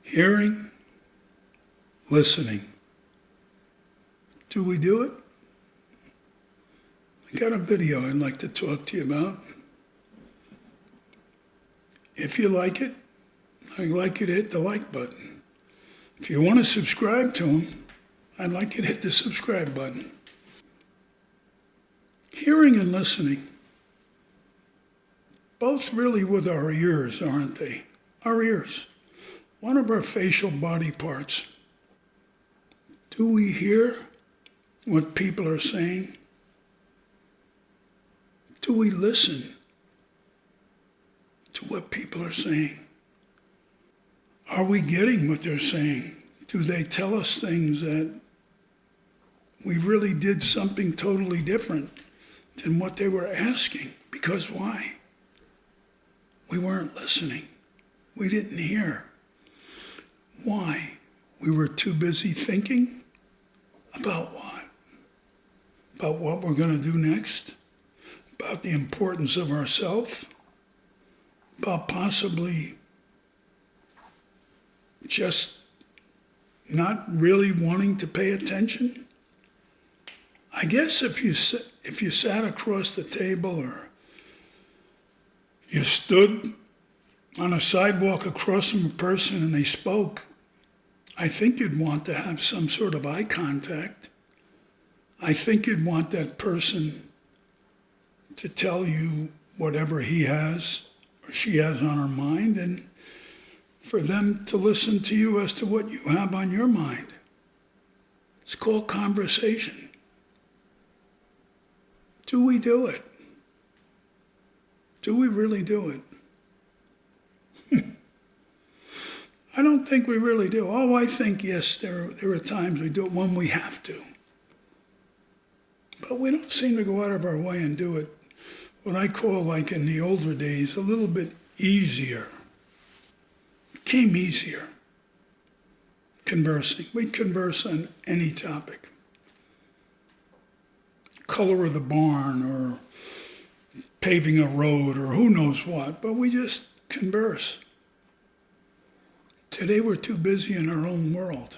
Hearing, listening. Do we do it? I got a video I'd like to talk to you about. If you like it, I'd like you to hit the like button. If you want to subscribe to them, I'd like you to hit the subscribe button. Hearing and listening, both really with our ears, aren't they? Our ears, one of our facial body parts. Do we hear what people are saying? Do we listen to what people are saying? Are we getting what they're saying? Do they tell us things that we really did something totally different than what they were asking? Because why? We weren't listening. We didn't hear. Why? We were too busy thinking about what? About what we're going to do next? About the importance of ourselves? About possibly just not really wanting to pay attention? I guess if you sat across the table or you stood on a sidewalk across from a person and they spoke, I think you'd want to have some sort of eye contact. I think you'd want that person to tell you whatever he has or she has on her mind, and for them to listen to you as to what you have on your mind. It's called conversation. Do we do it? Do we really do it? I don't think we really do. Oh, I think, yes, there are times we do it when we have to. But we don't seem to go out of our way and do it, what I call, like in the older days, a little bit easier. It became easier conversing. We'd converse on any topic. Color of the barn or paving a road or who knows what, but we just converse. Today we're too busy in our own world.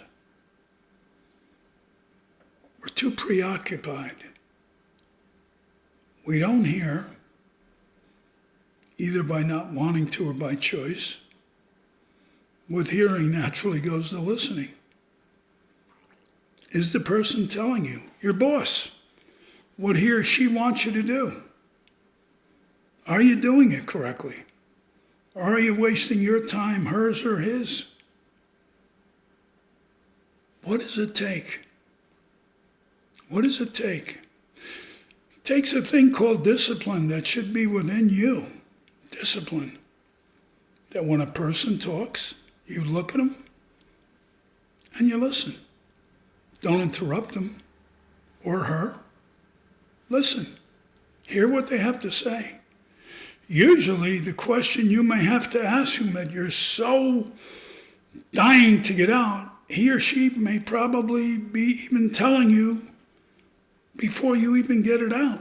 We're too preoccupied. We don't hear, either by not wanting to or by choice. With hearing naturally goes the listening. Is the person telling you, your boss, what he or she wants you to do? Are you doing it correctly? Or are you wasting your time, hers or his? What does it take? What does it take? It takes a thing called discipline that should be within you. Discipline. That when a person talks, you look at them and you listen. Don't interrupt them or her. Listen. Hear what they have to say. Usually the question you may have to ask him that you're so dying to get out, he or she may probably be even telling you before you even get it out,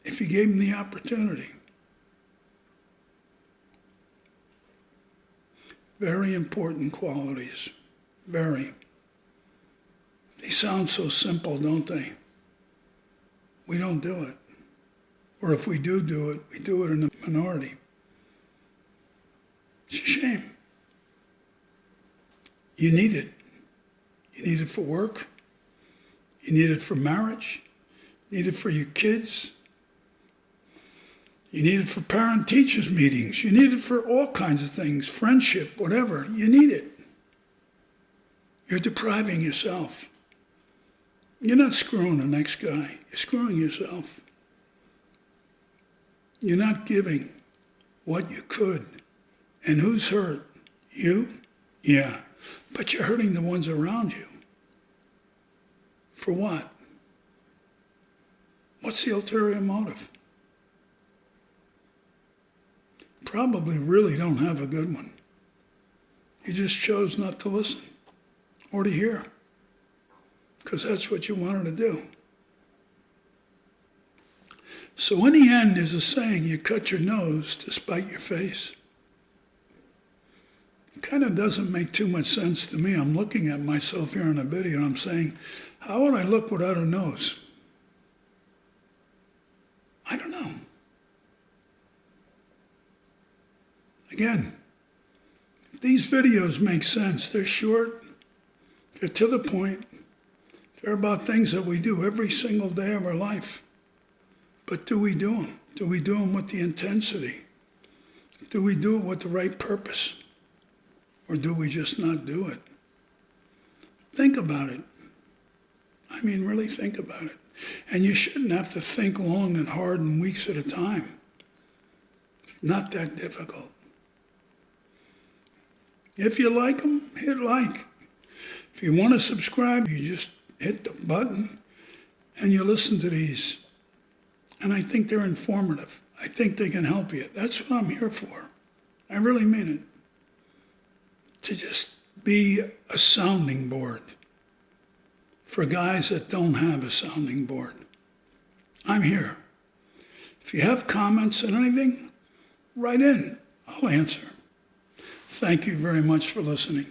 if you gave them the opportunity. Very important qualities. Very. They sound so simple, don't they? We don't do it. Or if we do it, we do it in a minority. It's a shame. You need it. You need it for work. You need it for marriage. You need it for your kids. You need it for parent-teachers meetings. You need it for all kinds of things, friendship, whatever. You need it. You're depriving yourself. You're not screwing the next guy. You're screwing yourself. You're not giving what you could. And who's hurt? You? Yeah. But you're hurting the ones around you. For what? What's the ulterior motive? Probably really don't have a good one. You just chose not to listen or to hear, because that's what you wanted to do. So in the end, there's a saying, you cut your nose to spite your face. kind of doesn't make too much sense to me. I'm looking at myself here in a video and I'm saying, how would I look without a nose? I don't know. Again, these videos make sense. They're short, they're to the point, they're about things that we do every single day of our life. But do we do them? Do we do them with the intensity? Do we do it with the right purpose? Or do we just not do it? Think about it. I mean, really think about it. And you shouldn't have to think long and hard and weeks at a time. Not that difficult. If you like them, hit like. If you want to subscribe, you just hit the button and you listen to these. And I think they're informative. I think they can help you. That's what I'm here for. I really mean it. To just be a sounding board for guys that don't have a sounding board. I'm here. If you have comments and anything, write in. I'll answer. Thank you very much for listening.